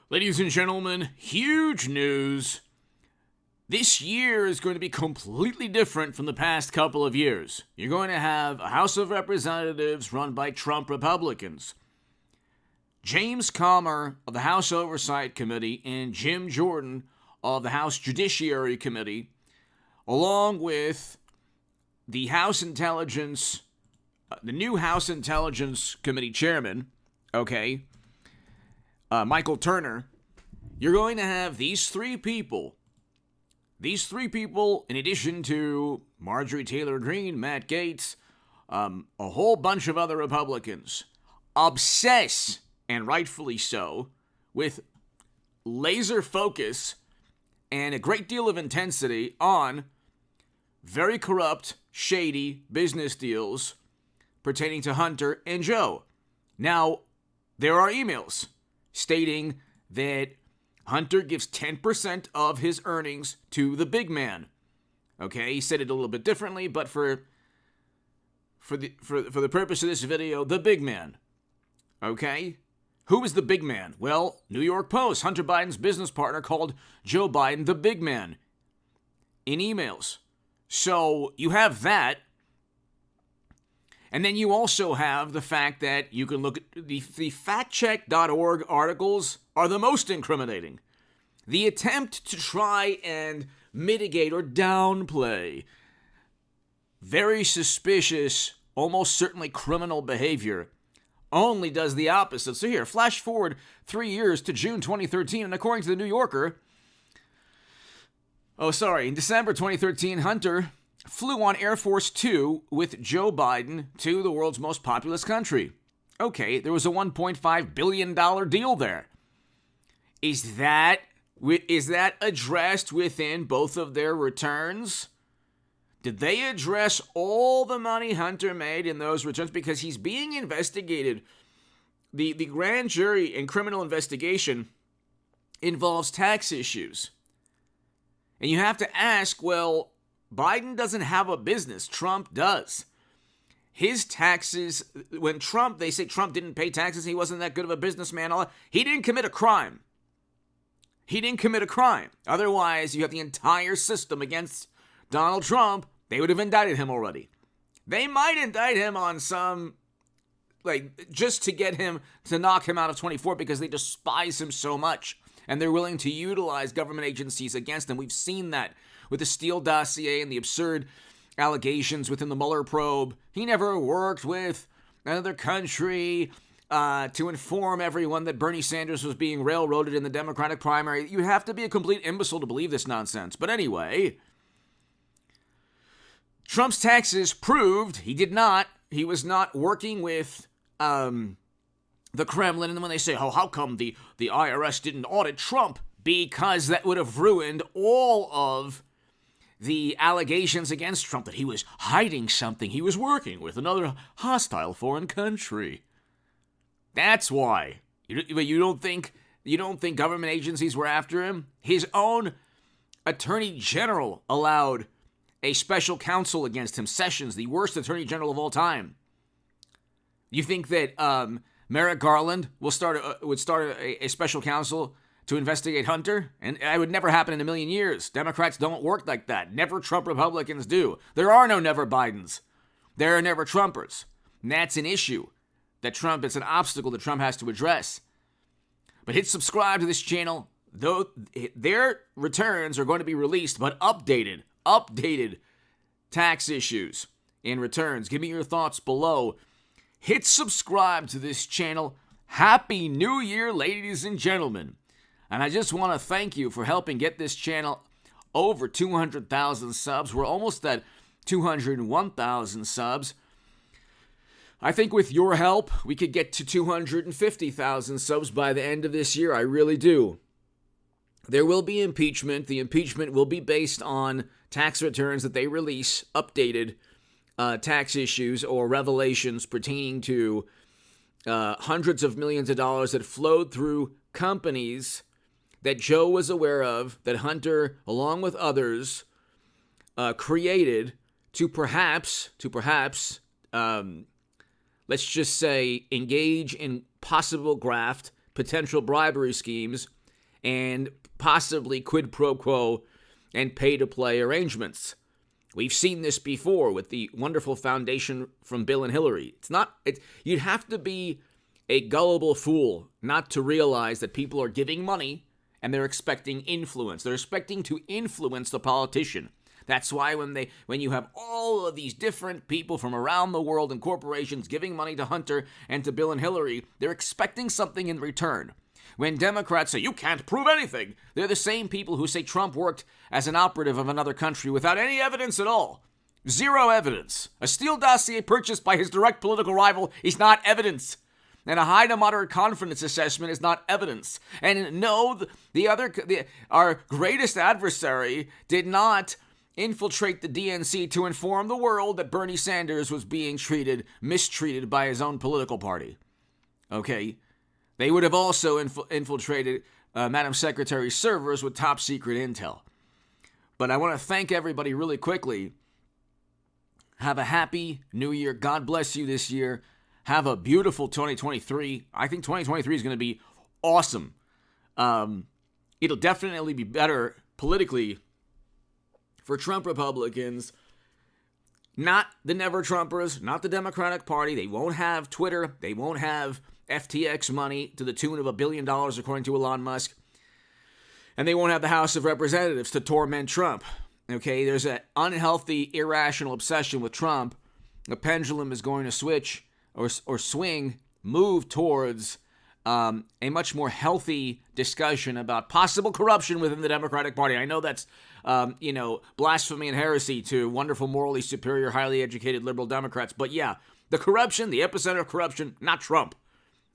Ladies and gentlemen, huge news. This year is going to be completely different from the past couple of years. You're going to have a House of Representatives run by Trump Republicans. James Comer of the House Oversight Committee and Jim Jordan of the House Judiciary Committee, along with the new House Intelligence Committee chairman, Michael Turner. You're going to have these three people, in addition to Marjorie Taylor Greene, Matt Gaetz, a whole bunch of other Republicans, obsess, and rightfully so, with laser focus and a great deal of intensity on very corrupt, shady business deals pertaining to Hunter and Joe. Now, there are emails stating that Hunter gives 10% of his earnings to the big man. Okay, he said it a little bit differently, but for the purpose of this video, the big man. Okay? Who is the big man? Well, New York Post, Hunter Biden's business partner, called Joe Biden the big man in emails. So you have that. And then you also have the fact that you can look at the factcheck.org articles are the most incriminating. The attempt to try and mitigate or downplay very suspicious, almost certainly criminal behavior only does the opposite. So here, flash forward 3 years to June 2013, and according to the New Yorker, in December 2013, Hunter flew on Air Force Two with Joe Biden to the world's most populous country. Okay, there was a $1.5 billion deal there. Is that addressed within both of their returns? Did they address all the money Hunter made in those returns? Because he's being investigated. The grand jury and criminal investigation involves tax issues. And you have to ask, well, Biden doesn't have a business. Trump does. His taxes, when they say Trump didn't pay taxes, he wasn't that good of a businessman. He didn't commit a crime. Otherwise, you have the entire system against Donald Trump. They would have indicted him already. They might indict him on some, just to get him, to knock him out of 24 because they despise him so much. And they're willing to utilize government agencies against him. We've seen that with the Steele dossier and the absurd allegations within the Mueller probe. He never worked with another country to inform everyone that Bernie Sanders was being railroaded in the Democratic primary. You have to be a complete imbecile to believe this nonsense. But anyway, Trump's taxes proved he was not working with the Kremlin. And when they say, how come the IRS didn't audit Trump? Because that would have ruined all of the allegations against Trump that he was hiding something. He was working with another hostile foreign country. That's why. You don't think government agencies were after him? His own attorney general allowed a special counsel against him, Sessions, the worst attorney general of all time. You think that Merrick Garland would start a special counsel to investigate Hunter? And it would never happen in a million years. Democrats don't work like that. Never Trump Republicans do. There are no never Bidens. There are never Trumpers. And that's an issue it's an obstacle that Trump has to address. But hit subscribe to this channel. Though their returns are going to be released, but updated tax issues and returns. Give me your thoughts below. Hit subscribe to this channel. Happy New Year, ladies and gentlemen. And I just want to thank you for helping get this channel over 200,000 subs. We're almost at 201,000 subs. I think with your help, we could get to 250,000 subs by the end of this year. I really do. There will be impeachment. The impeachment will be based on tax returns that they release, updated tax issues or revelations pertaining to hundreds of millions of dollars that flowed through companies that Joe was aware of, that Hunter, along with others, created to perhaps, let's just say, engage in possible graft, potential bribery schemes and possibly quid pro quo and pay-to-play arrangements. We've seen this before with the wonderful foundation from Bill and Hillary. You'd have to be a gullible fool not to realize that people are giving money and they're expecting influence. They're expecting to influence the politician. That's why when you have all of these different people from around the world and corporations giving money to Hunter and to Bill and Hillary, they're expecting something in return. When Democrats say, you can't prove anything, they're the same people who say Trump worked as an operative of another country without any evidence at all. Zero evidence. A Steele dossier purchased by his direct political rival is not evidence. And a high to moderate confidence assessment is not evidence. And no, our greatest adversary did not infiltrate the DNC to inform the world that Bernie Sanders was being mistreated by his own political party. Okay? They would have also infiltrated Madam Secretary's servers with top secret intel. But I want to thank everybody really quickly. Have a happy new year. God bless you this year. Have a beautiful 2023. I think 2023 is going to be awesome. It'll definitely be better politically for Trump Republicans. Not the Never Trumpers, not the Democratic Party. They won't have Twitter. They won't have FTX money to the tune of $1 billion, according to Elon Musk. And they won't have the House of Representatives to torment Trump. Okay, there's an unhealthy, irrational obsession with Trump. The pendulum is going to switch or move towards a much more healthy discussion about possible corruption within the Democratic Party. I know that's, blasphemy and heresy to wonderful, morally superior, highly educated liberal Democrats. But yeah, the corruption, the epicenter of corruption, not Trump.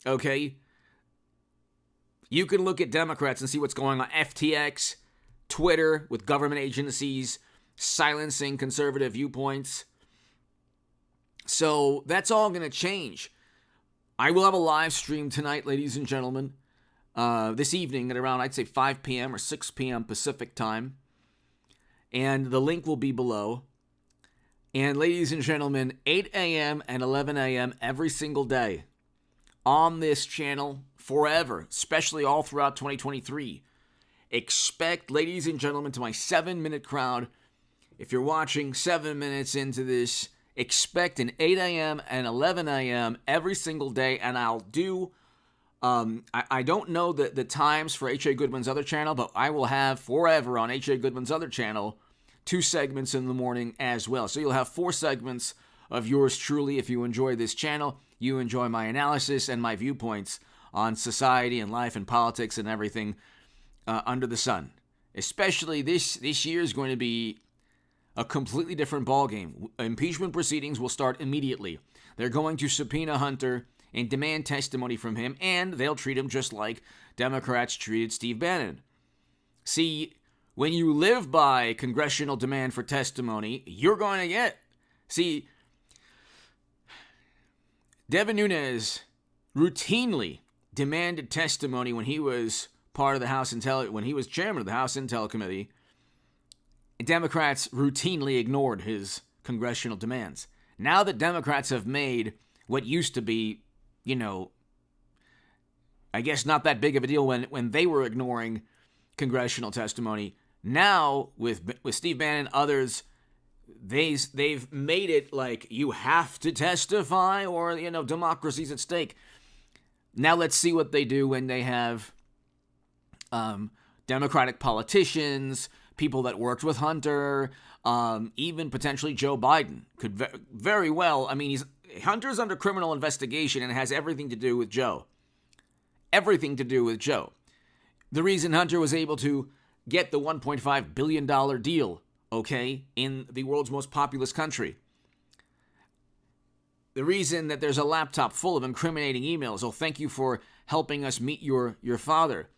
Okay? You can look at Democrats and see what's going on. FTX, Twitter with government agencies, silencing conservative viewpoints. So that's all going to change. I will have a live stream tonight, ladies and gentlemen, this evening at around, I'd say 5 p.m. or 6 p.m. Pacific time. And the link will be below. And ladies and gentlemen, 8 a.m. and 11 a.m. every single day on this channel forever, especially all throughout 2023. Expect, ladies and gentlemen, to my 7-minute crowd. If you're watching 7 minutes into this, expect an 8 a.m. and 11 a.m. every single day, and I'll do, I don't know the times for H.A. Goodman's other channel, but I will have forever on H.A. Goodman's other channel 2 segments in the morning as well. So you'll have 4 segments of yours truly if you enjoy this channel. You enjoy my analysis and my viewpoints on society and life and politics and everything under the sun. Especially this year is going to be a completely different ballgame. Impeachment proceedings will start immediately. They're going to subpoena Hunter and demand testimony from him, and they'll treat him just like Democrats treated Steve Bannon. See, when you live by congressional demand for testimony, you're going to get. See, Devin Nunes routinely demanded testimony when he was part of the House when he was chairman of the House Intel Committee. Democrats routinely ignored his congressional demands. Now that Democrats have made what used to be, I guess not that big of a deal when they were ignoring congressional testimony, now with Steve Bannon and others, they've made it like you have to testify or, democracy's at stake. Now let's see what they do when they have Democratic politicians, people that worked with Hunter, even potentially Joe Biden could very well. I mean, Hunter's under criminal investigation and it has everything to do with Joe. Everything to do with Joe. The reason Hunter was able to get the $1.5 billion deal, okay, in the world's most populous country. The reason that there's a laptop full of incriminating emails. Oh, thank you for helping us meet your father.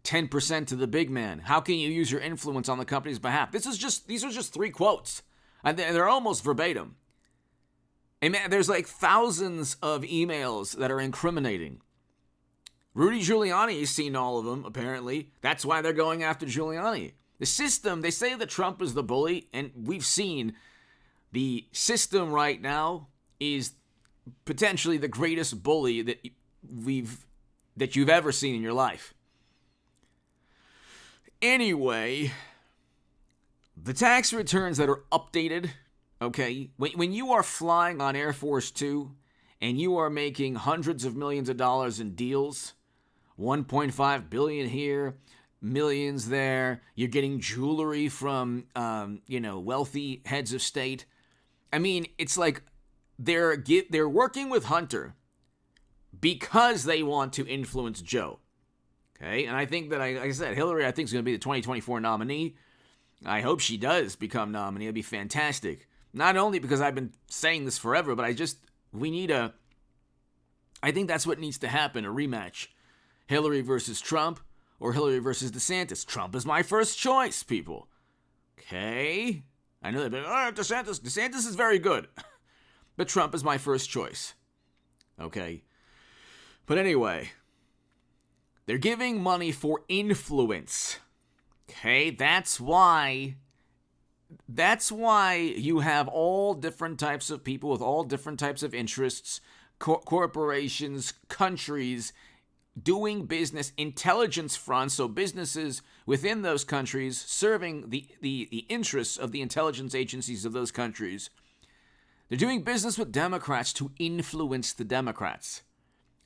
10% to the big man. How can you use your influence on the company's behalf? These are just 3 quotes. And they're almost verbatim. And man, there's like thousands of emails that are incriminating. Rudy Giuliani has seen all of them, apparently. That's why they're going after Giuliani. The system, they say that Trump is the bully, and we've seen the system right now is potentially the greatest bully that you've ever seen in your life. Anyway, the tax returns that are updated, okay, when you are flying on Air Force Two and you are making hundreds of millions of dollars in deals, 1.5 billion here, millions there, you're getting jewelry from, wealthy heads of state. I mean, it's like they're working with Hunter because they want to influence Joe. Okay, and I think that, like I said, Hillary, I think, is going to be the 2024 nominee. I hope she does become nominee. It'd be fantastic. Not only because I've been saying this forever, but I think that's what needs to happen, a rematch. Hillary versus Trump or Hillary versus DeSantis. Trump is my first choice, people. Okay? I know they've been, DeSantis is very good. But Trump is my first choice. Okay? But anyway, they're giving money for influence. Okay? That's why you have all different types of people with all different types of interests, corporations, countries, doing business, intelligence fronts, so businesses within those countries serving the interests of the intelligence agencies of those countries. They're doing business with Democrats to influence the Democrats.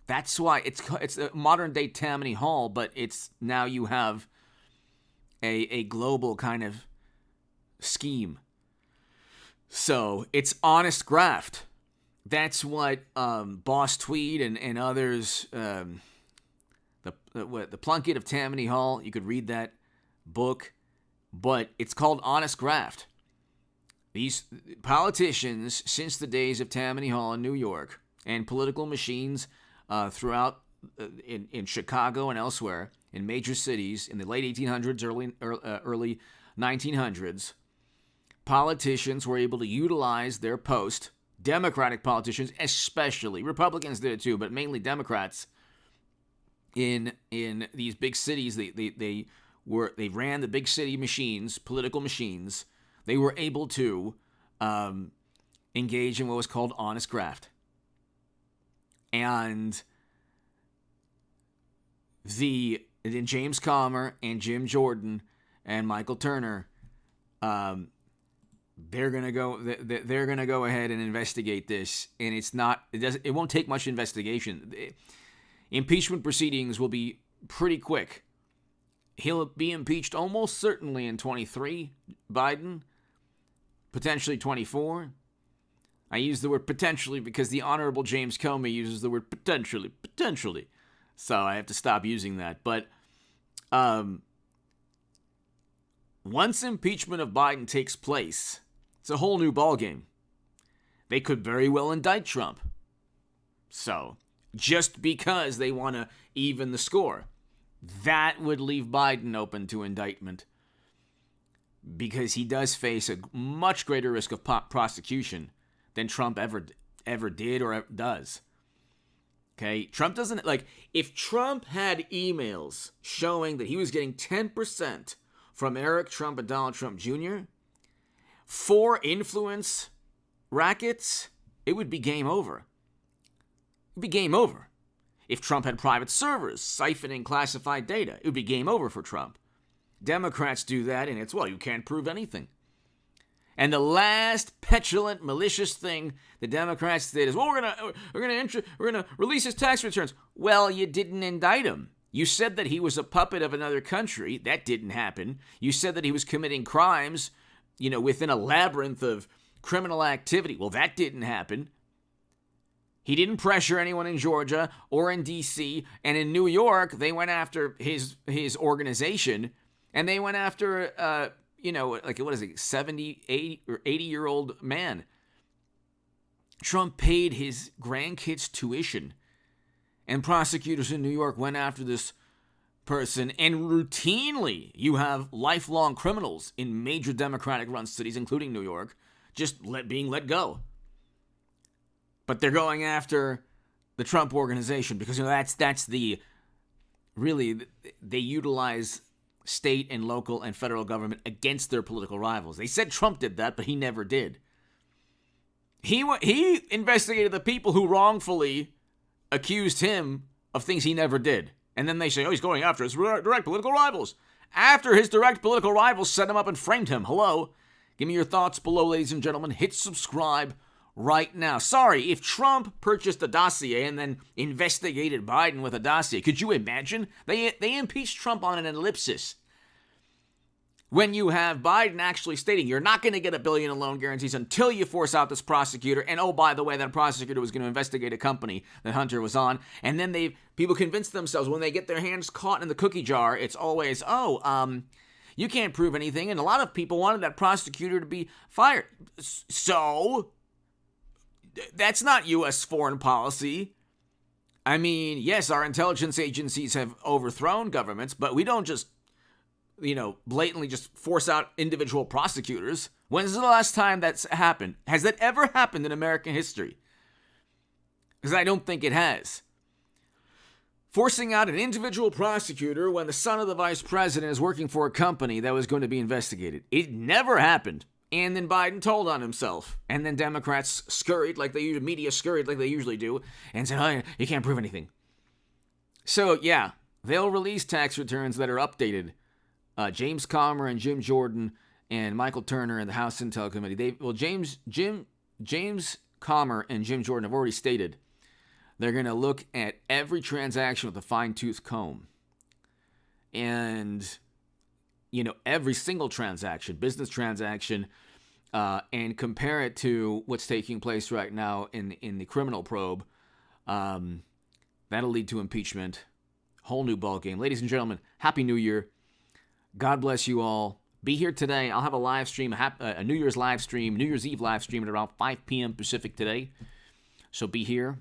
That's why it's a modern-day Tammany Hall, but it's now you have a global kind of scheme. So it's honest graft. That's what Boss Tweed and others... The Plunkett of Tammany Hall, you could read that book, but it's called Honest Graft. These politicians, since the days of Tammany Hall in New York, and political machines throughout in Chicago and elsewhere, in major cities, in the late 1800s, early 1900s, politicians were able to utilize their post, Democratic politicians especially, Republicans did it too, but mainly Democrats, in these big cities. They ran the big city machines, political machines. They were able to engage in what was called honest graft. And James Comer and Jim Jordan and Michael Turner, they're gonna go ahead and investigate this, and it won't take much investigation. Impeachment proceedings will be pretty quick. He'll be impeached almost certainly in 23, Biden, potentially 24. I use the word potentially because the Honorable James Comey uses the word potentially. So I have to stop using that. But once impeachment of Biden takes place, it's a whole new ballgame. They could very well indict Trump. So, just because they want to even the score, that would leave Biden open to indictment, because he does face a much greater risk of prosecution than Trump ever did or does. Okay, Trump doesn't, if Trump had emails showing that he was getting 10% from Eric Trump and Donald Trump Jr. for influence rackets, it would be game over. It would be game over. If Trump had private servers siphoning classified data, it would be game over for Trump. Democrats do that, and it's, you can't prove anything. And the last petulant, malicious thing the Democrats did is, we're gonna release his tax returns. Well, you didn't indict him. You said that he was a puppet of another country. That didn't happen. You said that he was committing crimes, within a labyrinth of criminal activity. Well, that didn't happen. He didn't pressure anyone in Georgia or in D.C. And in New York, they went after his organization, and they went after, 70, 80, or 80-year-old man. Trump paid his grandkids tuition, and prosecutors in New York went after this person, and routinely you have lifelong criminals in major Democratic-run cities, including New York, just being let go. But they're going after the Trump organization because that's they utilize state and local and federal government against their political rivals. They said Trump did that, but he never did. He investigated the people who wrongfully accused him of things he never did. And then they say, he's going after his direct political rivals. after his direct political rivals set him up and framed him. Hello? Give me your thoughts below, ladies and gentlemen. Hit subscribe right now. Sorry, if Trump purchased a dossier and then investigated Biden with a dossier, could you imagine? They impeached Trump on an ellipsis. When you have Biden actually stating you're not going to get $1 billion in loan guarantees until you force out this prosecutor, and oh, by the way, that prosecutor was going to investigate a company that Hunter was on, and then people convince themselves when they get their hands caught in the cookie jar, it's always, you can't prove anything, and a lot of people wanted that prosecutor to be fired. So, that's not U.S. foreign policy. I mean, yes, our intelligence agencies have overthrown governments, but we don't just blatantly just force out individual prosecutors. When's the last time that's happened? Has that ever happened in American history? Because I don't think it has. Forcing out an individual prosecutor when the son of the vice president is working for a company that was going to be investigated. It never happened. And then Biden told on himself. And then Democrats scurried like they usually, media scurried like they usually do, and said, oh, you can't prove anything. So, yeah, they'll release tax returns that are updated. James Comer and Jim Jordan and Michael Turner in the House Intel Committee. James Comer and Jim Jordan have already stated they're going to look at every transaction with a fine-tooth comb. And, every single transaction, business transaction, and compare it to what's taking place right now in the criminal probe. That'll lead to impeachment. Whole new ballgame. Ladies and gentlemen, Happy New Year. God bless you all. Be here today. I'll have a live stream, a New Year's live stream, New Year's Eve live stream at around 5 p.m. Pacific today. So be here.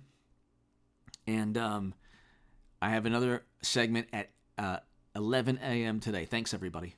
And I have another segment at 11 a.m. today. Thanks, everybody.